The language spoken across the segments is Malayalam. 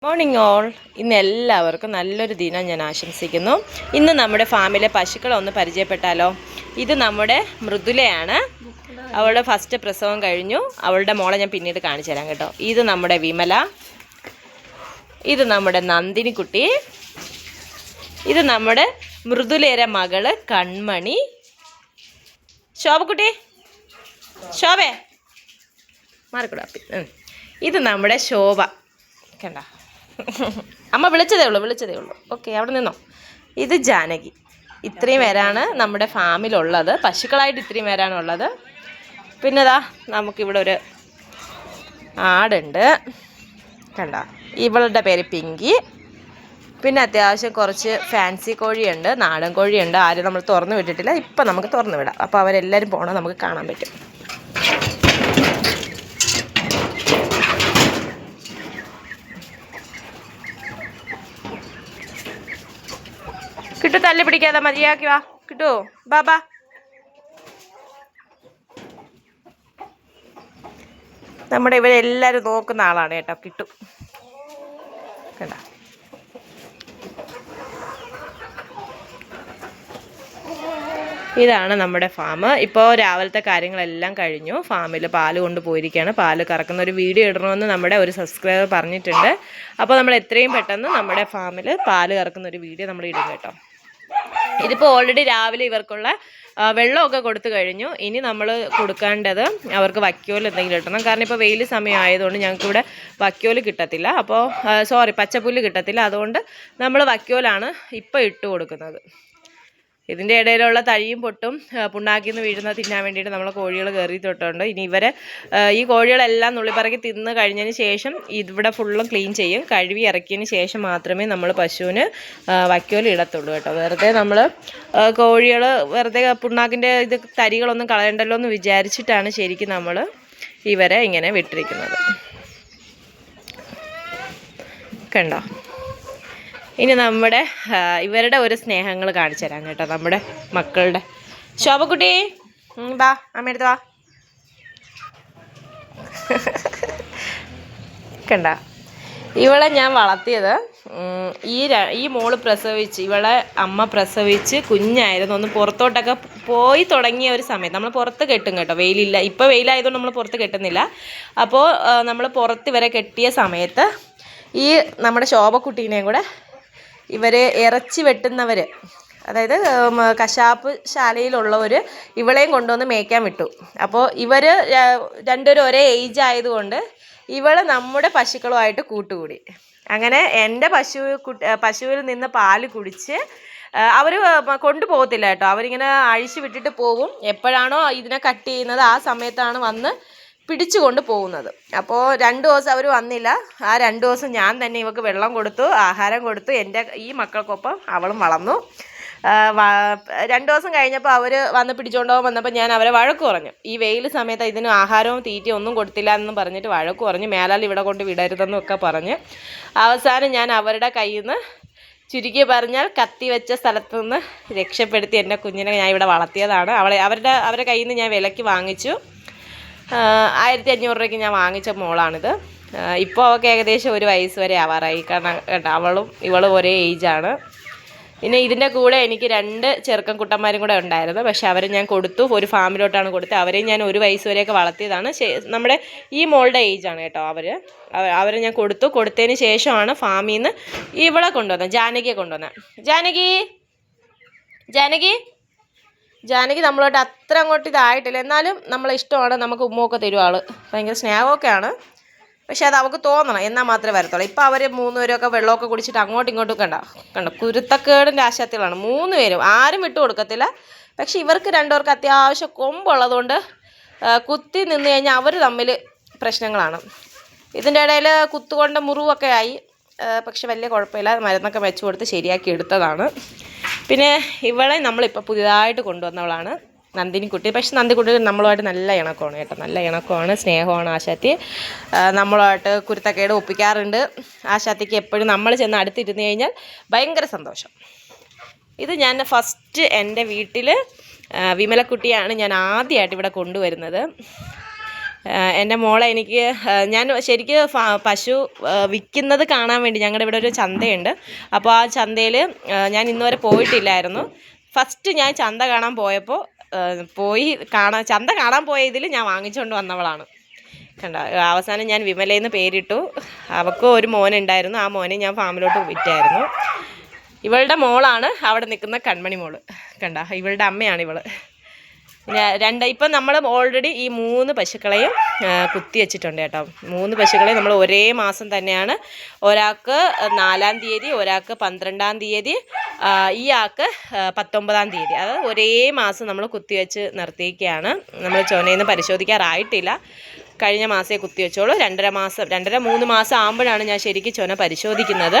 Morning all. ഇന്ന് എല്ലാവർക്കും നല്ലൊരു ദിനം ഞാൻ ആശംസിക്കുന്നു. ഇന്ന് നമ്മുടെ ഫാമിലെ പശുക്കളെ ഒന്ന് പരിചയപ്പെട്ടാലോ? ഇത് നമ്മുടെ മൃദുലയാണ്. അവളുടെ ഫസ്റ്റ് പ്രസവം കഴിഞ്ഞു. അവളുടെ മോളെ ഞാൻ പിന്നീട് കാണിച്ചു തരാം കേട്ടോ. ഇത് നമ്മുടെ വിമല, ഇത് നമ്മുടെ നന്ദിനിക്കുട്ടി, ഇത് നമ്മുടെ മൃദുലയുടെ മകള് കൺമണി. ശോഭക്കുട്ടി, ശോഭേ മാറിക്കൂടാ. ഇത് നമ്മുടെ ശോഭ. കണ്ട, അമ്മ വിളിച്ചതേ ഉള്ളൂ. ഓക്കെ, അവിടെ നിന്നോ. ഇത് ജാനകി. ഇത്രയും പേരാണ് നമ്മുടെ ഫാമിലുള്ളത്. പശുക്കളായിട്ട് ഇത്രയും പേരാണ് ഉള്ളത്. പിന്നെ ഇതാ നമുക്കിവിടെ ഒരു ആടുണ്ട്. കണ്ട, ഇവളുടെ പേര് പിങ്കി. പിന്നെ അത്യാവശ്യം കുറച്ച് ഫാൻസി കോഴിയുണ്ട്, നാടൻ കോഴിയുണ്ട്. ആരും നമ്മൾ തുറന്നു വിട്ടിട്ടില്ല. ഇപ്പം നമുക്ക് തുറന്നു വിടാം. അപ്പോൾ അവരെല്ലാവരും പോകണം, നമുക്ക് കാണാൻ പറ്റും. കിട്ടു, തല്ലി പിടിക്കാതെ മതിയാക്കി വാ. കിട്ടു, ബാബാ. നമ്മുടെ ഇവരെല്ലാവരും നോക്കുന്ന ആളാണ് കേട്ടോ കിട്ടു. കണ്ട, ഇതാണ് നമ്മുടെ ഫാം. ഇപ്പോൾ രാവിലത്തെ കാര്യങ്ങളെല്ലാം കഴിഞ്ഞു. ഫാമിൽ പാല് കൊണ്ട് പോയിരിക്കുകയാണ്. പാല് കറക്കുന്ന ഒരു വീഡിയോ ഇടണമെന്ന് നമ്മുടെ ഒരു സബ്സ്ക്രൈബർ പറഞ്ഞിട്ടുണ്ട്. അപ്പോൾ നമ്മൾ എത്രയും പെട്ടെന്ന് നമ്മുടെ ഫാമിൽ പാല് കറക്കുന്ന ഒരു വീഡിയോ നമ്മൾ ഇടും കേട്ടോ. ഇതിപ്പോൾ ഓൾറെഡി രാവിലെ ഇവർക്കുള്ള വെള്ളമൊക്കെ കൊടുത്തു കഴിഞ്ഞു. ഇനി നമ്മൾ കൊടുക്കേണ്ടത് അവർക്ക് വൈക്കോൽ എന്തെങ്കിലും ഇടണം. കാരണം ഇപ്പോൾ വെയിൽ സമയം ആയതുകൊണ്ട് ഞങ്ങൾക്കിവിടെ വൈക്കോൽ കിട്ടത്തില്ല. അപ്പോൾ പച്ചപ്പുല്ല് കിട്ടത്തില്ല. അതുകൊണ്ട് നമ്മൾ വൈക്കോലാണ് ഇപ്പോൾ ഇട്ട് കൊടുക്കുന്നത്. ഇതിൻ്റെ ഇടയിലുള്ള തഴിയും പൊട്ടും പുണ്ണാക്കിൽ നിന്ന് വീഴുന്ന തിന്നാൻ വേണ്ടിയിട്ട് നമ്മൾ കോഴികൾ കയറി തൊട്ടുണ്ട്. ഇനി ഈ കോഴികളെല്ലാം നുള്ളിപ്പറക്കി തിന്ന് കഴിഞ്ഞതിന് ശേഷം ഇവിടെ ഫുള്ളും ക്ലീൻ ചെയ്യും. കഴുകി ഇറക്കിയതിന് ശേഷം മാത്രമേ നമ്മൾ പശുവിന് വൈക്കോൽ ഇടത്തുള്ളൂ കേട്ടോ. വെറുതെ നമ്മൾ കോഴികൾ വെറുതെ പുണ്ണാക്കിൻ്റെ ഇത് തരികളൊന്നും കളയണ്ടല്ലോ എന്ന് വിചാരിച്ചിട്ടാണ് ശരിക്കും നമ്മൾ ഇവരെ ഇങ്ങനെ വിട്ടിരിക്കുന്നത്. കണ്ടോ? ഇനി നമ്മുടെ ഇവരുടെ ഒരു സ്നേഹങ്ങൾ കാണിച്ചു തരാം കേട്ടോ. നമ്മുടെ മക്കളുടെ. ശോഭക്കുട്ടി, ബാ, അമ്മയെടുത്ത് വാ. കണ്ട, ഇവളെ ഞാൻ വളർത്തിയത് ഈ മോള് പ്രസവിച്ച്, ഇവളെ അമ്മ പ്രസവിച്ച് കുഞ്ഞായിരുന്നു. ഒന്ന് പുറത്തോട്ടൊക്കെ പോയി തുടങ്ങിയ ഒരു സമയത്ത് നമ്മൾ പുറത്ത് കെട്ടും കേട്ടോ. വെയിലില്ല, ഇപ്പോൾ വെയിലായതുകൊണ്ട് നമ്മൾ പുറത്ത് കെട്ടുന്നില്ല. അപ്പോൾ നമ്മൾ പുറത്ത് ഇവരെ കെട്ടിയ സമയത്ത് ഈ നമ്മുടെ ശോഭക്കുട്ടീനെയും കൂടെ ഇവർ ഇറച്ചി വെട്ടുന്നവർ, അതായത് കശാപ്പ് ശാലയിലുള്ളവർ ഇവളെയും കൊണ്ടുവന്ന് മേയ്ക്കാൻ വിട്ടു. അപ്പോൾ ഇവർ രണ്ടുപേരും ഒരേ ഏജ് ആയതുകൊണ്ട് ഇവൾ നമ്മുടെ പശുക്കളുമായിട്ട് കൂട്ടുകൂടി. അങ്ങനെ എൻ്റെ പശുവിൽ നിന്ന് പാല് കുടിച്ച് അവർ കൊണ്ടുപോകത്തില്ല കേട്ടോ. അവരിങ്ങനെ അഴിച്ചു വിട്ടിട്ട് പോകും. എപ്പോഴാണോ ഇതിനെ കട്ട് ചെയ്യുന്നത് ആ സമയത്താണ് വന്ന് പിടിച്ചു കൊണ്ട് പോകുന്നത്. അപ്പോൾ 2 ദിവസം അവർ വന്നില്ല. ആ 2 ദിവസം ഞാൻ തന്നെ ഇവർക്ക് വെള്ളം കൊടുത്തു, ആഹാരം കൊടുത്തു. ഈ മക്കൾക്കൊപ്പം അവളും വളർന്നു. 2 ദിവസം കഴിഞ്ഞപ്പോൾ അവർ വന്ന് പിടിച്ചുകൊണ്ടുപോകാൻ വന്നപ്പോൾ ഞാൻ അവരെ വഴക്ക് പറഞ്ഞു. ഈ വെയിൽ സമയത്ത് ഇതിന് ആഹാരവും തീറ്റയും ഒന്നും കൊടുത്തില്ല എന്നും പറഞ്ഞിട്ട് വഴക്ക് പറഞ്ഞു. മേലാൽ ഇവിടെ കൊണ്ട് വിടരുതെന്നൊക്കെ പറഞ്ഞ് അവസാനം ഞാൻ അവരുടെ കയ്യിൽ നിന്ന്, ചുരുക്കി പറഞ്ഞാൽ കത്തി വെച്ച സ്ഥലത്തു നിന്ന് രക്ഷപ്പെടുത്തി എൻ്റെ കുഞ്ഞിനെ ഞാൻ ഇവിടെ വളർത്തിയതാണ്. അവരുടെ കയ്യിൽ നിന്ന് ഞാൻ വിലയ്ക്ക് വാങ്ങിച്ചു. 1500 രൂപയ്ക്ക് ഞാൻ വാങ്ങിച്ച മോളാണിത്. ഇപ്പോൾ അവൾക്ക് ഏകദേശം 1 വയസ്സ് വരെ ആവാറായി. കാരണം കേട്ടോ, ഇവളും ഒരേ ഏജാണ്. പിന്നെ ഇതിൻ്റെ കൂടെ എനിക്ക് 2 ചെറുക്കൻ കുട്ടന്മാരും കൂടെ ഉണ്ടായിരുന്നു. പക്ഷെ അവരെ ഞാൻ കൊടുത്തു, ഒരു ഫാമിലോട്ടാണ് കൊടുത്തത്. അവരെയും ഞാൻ 1 വയസ്സ് വരെയൊക്കെ വളർത്തിയതാണ്. നമ്മുടെ ഈ മോളുടെ ഏജാണ് കേട്ടോ. അവരെ ഞാൻ കൊടുത്തതിന് ശേഷമാണ് ഫാമിൽ നിന്ന് ഇവളെ കൊണ്ടുവന്നത്, ജാനകിയെ കൊണ്ടുവന്നത്. ജാനകി നമ്മളോട്ട് അത്ര അങ്ങോട്ട് ഇതായിട്ടില്ല. എന്നാലും നമ്മളെ ഇഷ്ടമാണ്. നമുക്ക് ഉമ്മൊക്കെ തരും. ആൾ ഭയങ്കര സ്നേഹമൊക്കെയാണ്. പക്ഷെ അത് അവൾക്ക് തോന്നണം, എന്നാൽ മാത്രമേ വരത്തുള്ളൂ. ഇപ്പോൾ അവർ 3 പേരൊക്കെ വെള്ളമൊക്കെ കുടിച്ചിട്ട് അങ്ങോട്ടും ഇങ്ങോട്ടും കണ്ടോ കുരുത്തക്കേടിൻ്റെ ആശയത്തിലാണ് 3 പേരും. ആരും വിട്ടു കൊടുക്കത്തില്ല. പക്ഷെ ഇവർക്ക് 2 പേർക്ക് അത്യാവശ്യം കൊമ്പുള്ളതുകൊണ്ട് കുത്തി നിന്ന് കഴിഞ്ഞാൽ അവർ തമ്മിൽ പ്രശ്നങ്ങളാണ്. ഇതിൻ്റെ ഇടയിൽ കുത്തുകൊണ്ട മുറിവൊക്കെ ആയി. പക്ഷെ വലിയ കുഴപ്പമില്ല. മരുന്നൊക്കെ വെച്ച് കൊടുത്ത് ശരിയാക്കി എടുത്തതാണ്. പിന്നെ ഇവളെ നമ്മളിപ്പോൾ പുതിയതായിട്ട് കൊണ്ടുവന്നവളാണ് നന്ദിനിക്കുട്ടി. പക്ഷെ നന്ദിക്കുട്ടി നമ്മളുമായിട്ട് നല്ല ഇണക്കമാണ് കേട്ടോ. നല്ല ഇണക്കമാണ്, സ്നേഹമാണ്. ആശാത്തി നമ്മളുമായിട്ട് കുരുത്തക്കേട് ഒപ്പിക്കാറുണ്ട്. ആശാത്തിക്ക് എപ്പോഴും നമ്മൾ ചെന്ന് അടുത്തിരുന്ന് കഴിഞ്ഞാൽ ഭയങ്കര സന്തോഷം. ഇത് ഞാൻ ഫസ്റ്റ് എൻ്റെ വീട്ടിൽ വിമലക്കുട്ടിയാണ് ഞാൻ ആദ്യമായിട്ട് ഇവിടെ കൊണ്ടുവരുന്നത്. എൻ്റെ മോളെ എനിക്ക് ഞാൻ ശരിക്കും പശു വിൽക്കുന്നത് കാണാൻ വേണ്ടി ഞങ്ങളുടെ ഇവിടെ ഒരു ചന്തയുണ്ട്. അപ്പോൾ ആ ചന്തയിൽ ഞാൻ ഇന്നുവരെ പോയിട്ടില്ലായിരുന്നു. ഫസ്റ്റ് ഞാൻ ചന്ത കാണാൻ പോയപ്പോൾ ചന്ത കാണാൻ പോയ ഇതിൽ ഞാൻ വാങ്ങിച്ചുകൊണ്ട് വന്നവളാണ്. കണ്ട, അവസാനം ഞാൻ വിമലയെന്ന് പേരിട്ടു. അവൾക്കും ഒരു മോനുണ്ടായിരുന്നു. ആ മോനെ ഞാൻ ഫാമിലോട്ട് വിറ്റായിരുന്നു. ഇവളുടെ മോളാണ് അവിടെ നിൽക്കുന്ന കൺമണി മോള്. കണ്ട, ഇവളുടെ അമ്മയാണ് ഇവള്. ഇപ്പം നമ്മൾ ഓൾറെഡി ഈ 3 പശുക്കളെയും കുത്തി വെച്ചിട്ടുണ്ട് കേട്ടോ. 3 പശുക്കളെ നമ്മൾ ഒരേ മാസം തന്നെയാണ്, ഒരാൾക്ക് 4-ാം തീയതി, ഒരാൾക്ക് 12-ാം തീയതി, ഈ ആൾക്ക് 19-ാം തീയതി. അത് ഒരേ മാസം നമ്മൾ കുത്തിവെച്ച് നിർത്തിയിരിക്കുകയാണ്. നമ്മൾ ചൊനയെന്ന് പരിശോധിക്കാറായിട്ടില്ല. കഴിഞ്ഞ മാസമേ കുത്തിവെച്ചോളൂ. 2.5-3 മാസം ആകുമ്പോഴാണ് ഞാൻ ശരിക്കും ചൊന പരിശോധിക്കുന്നത്.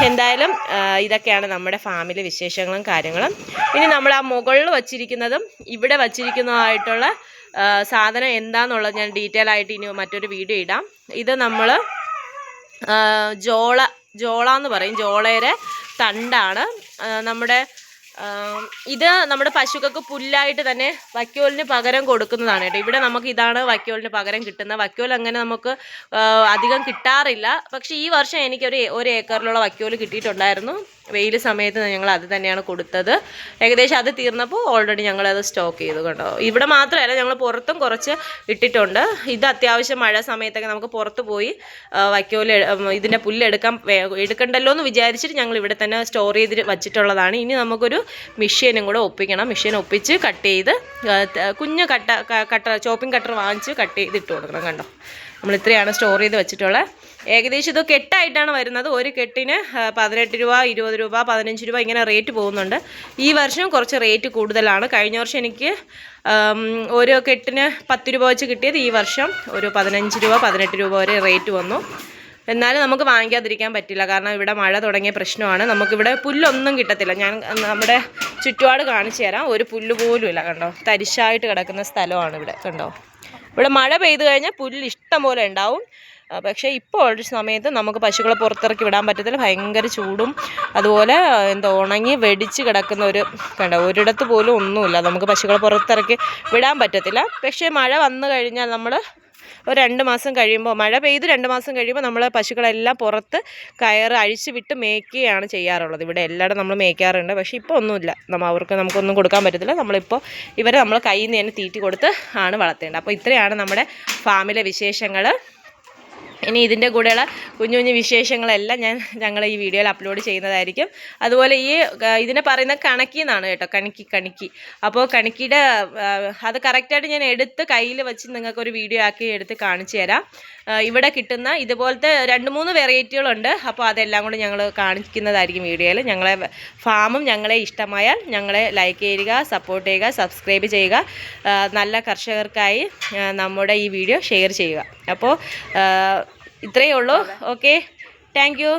എന്തായാലും ഇതൊക്കെയാണ് നമ്മുടെ ഫാമിലി വിശേഷങ്ങളും കാര്യങ്ങളും. ഇനി നമ്മൾ ആ മുകളിൽ വച്ചിരിക്കുന്നതും ഇവിടെ വച്ചിരിക്കുന്നതായിട്ടുള്ള സാധനം എന്താണെന്നുള്ളത് ഞാൻ ഡീറ്റെയിൽ ആയിട്ട് ഇനി മറ്റൊരു വീഡിയോ ഇടാം. ഇത് നമ്മൾ ജോള എന്ന് പറയും. ജോളയുടെ തണ്ടാണ്. ഇത് നമ്മുടെ പശുക്കൾക്ക് പുല്ലായിട്ട് തന്നെ വൈക്കോലിന് പകരം കൊടുക്കുന്നതാണ് കേട്ടോ. ഇവിടെ നമുക്ക് ഇതാണ് വൈക്കോലിന് പകരം കിട്ടുന്നത്. വൈക്കോൽ അങ്ങനെ നമുക്ക് അധികം കിട്ടാറില്ല. പക്ഷേ ഈ വർഷം എനിക്കൊരു 1 ഏക്കറിലുള്ള വൈക്കോൽ കിട്ടിയിട്ടുണ്ടായിരുന്നു. വെയിൽ സമയത്ത് ഞങ്ങൾ അത് തന്നെയാണ് കൊടുത്തത്. ഏകദേശം അത് തീർന്നപ്പോൾ ഓൾറെഡി ഞങ്ങളത് സ്റ്റോക്ക് ചെയ്തു കേട്ടോ. ഇവിടെ മാത്രമല്ല, ഞങ്ങൾ പുറത്തും കുറച്ച് ഇട്ടിട്ടുണ്ട്. ഇത് അത്യാവശ്യം മഴ സമയത്തൊക്കെ നമുക്ക് പുറത്ത് പോയി വൈക്കോൽ ഇതിൻ്റെ എടുക്കണ്ടല്ലോ എന്ന് വിചാരിച്ചിട്ട് ഞങ്ങൾ ഇവിടെ തന്നെ സ്റ്റോർ ചെയ്ത് വച്ചിട്ടുള്ളതാണ്. ഇനി നമുക്കൊരു മെഷീനും കൂടെ ഒപ്പിക്കണം. മെഷീൻ ഒപ്പിച്ച് കട്ട് ചെയ്ത് കുഞ്ഞ് ചോപ്പിംഗ് കട്ടർ വാങ്ങിച്ച് കട്ട് ചെയ്ത് ഇട്ട് കൊടുക്കണം. കണ്ടോ, നമ്മൾ ഇത്രയാണ് സ്റ്റോർ ചെയ്ത് വെച്ചിട്ടുള്ളത്. ഏകദേശം ഇത് കെട്ടായിട്ടാണ് വരുന്നത്. ഒരു കെട്ടിന് 18 രൂപ, 20 രൂപ, 15 രൂപ ഇങ്ങനെ റേറ്റ് പോകുന്നുണ്ട്. ഈ വർഷം കുറച്ച് റേറ്റ് കൂടുതലാണ്. കഴിഞ്ഞ വർഷം എനിക്ക് ഒരു കെട്ടിന് 10 രൂപ വെച്ച് കിട്ടിയത് ഈ വർഷം ഒരു 15 രൂപ, 18 രൂപ വരെ റേറ്റ് വന്നു. എന്നാലും നമുക്ക് വാങ്ങിക്കാതിരിക്കാൻ പറ്റില്ല. കാരണം ഇവിടെ മഴ തുടങ്ങിയ പ്രശ്നമാണ്. നമുക്കിവിടെ പുല്ലൊന്നും കിട്ടത്തില്ല. ഞാൻ നമ്മുടെ ചുറ്റുപാട് കാണിച്ചു തരാം. ഒരു പുല്ല് പോലും ഇല്ല. കണ്ടോ, തരിശായിട്ട് കിടക്കുന്ന സ്ഥലമാണ് ഇവിടെ. കണ്ടോ, ഇവിടെ മഴ പെയ്തു കഴിഞ്ഞാൽ പുല്ല് ഇഷ്ടം പോലെ ഉണ്ടാവും. പക്ഷേ ഇപ്പോൾ ഒരു സമയത്ത് നമുക്ക് പശുക്കളെ പുറത്തിറക്കി വിടാൻ പറ്റത്തില്ല. ഭയങ്കര ചൂടും അതുപോലെ ഉണങ്ങി വെടിച്ച് കിടക്കുന്ന കണ്ടോ, ഒരിടത്ത് പോലും ഒന്നുമില്ല. നമുക്ക് പശുക്കളെ പുറത്തിറക്കി വിടാൻ പറ്റത്തില്ല. പക്ഷേ മഴ വന്നു കഴിഞ്ഞാൽ നമ്മൾ ഒരു 2 മാസം കഴിയുമ്പോൾ, മഴ പെയ്ത് 2 മാസം കഴിയുമ്പോൾ നമ്മൾ പശുക്കളെല്ലാം പുറത്ത് കയറ് അഴിച്ച് വിട്ട് മേയ്ക്കുകയാണ് ചെയ്യാറുള്ളത്. ഇവിടെ എല്ലായിടും നമ്മൾ മേയ്ക്കാറുണ്ട്. പക്ഷേ ഇപ്പോൾ ഒന്നുമില്ല. നമുക്കൊന്നും കൊടുക്കാൻ പറ്റത്തില്ല. നമ്മളിപ്പോൾ നമ്മൾ കയ്യിൽ നിന്ന് തന്നെ തീറ്റി കൊടുത്ത് ആണ് വളർത്തേണ്ടത്. അപ്പോൾ ഇത്രയാണ് നമ്മുടെ ഫാമിലെ വിശേഷങ്ങൾ. ഇനി ഇതിൻ്റെ കൂടെയുള്ള കുഞ്ഞു കുഞ്ഞു വിശേഷങ്ങളെല്ലാം ഞങ്ങൾ ഈ വീഡിയോയിൽ അപ്ലോഡ് ചെയ്യുന്നതായിരിക്കും. അതുപോലെ ഇതിനെ പറയുന്ന കണക്കി എന്നാണ് കേട്ടോ, കണിക്കി. അപ്പോൾ കണിക്കിയുടെ അത് കറക്റ്റായിട്ട് ഞാൻ എടുത്ത് കയ്യിൽ വെച്ച് നിങ്ങൾക്കൊരു വീഡിയോ ആക്കി എടുത്ത് കാണിച്ചു തരാം. ഇവിടെ കിട്ടുന്ന ഇതുപോലത്തെ 2-3 വെറൈറ്റികളുണ്ട്. അപ്പോൾ അതെല്ലാം കൂടി ഞങ്ങൾ കാണിക്കുന്നതായിരിക്കും വീഡിയോയിൽ. ഞങ്ങളെ ഫാമും ഞങ്ങളെ ഇഷ്ടമായാൽ ഞങ്ങളെ ലൈക്ക് ചെയ്യുക, സപ്പോർട്ട് ചെയ്യുക, സബ്സ്ക്രൈബ് ചെയ്യുക. നല്ല കർഷകർക്കായി നമ്മുടെ ഈ വീഡിയോ ഷെയർ ചെയ്യുക. അപ്പോൾ ഇത്രയേ ഉള്ളൂ. Okay, thank you.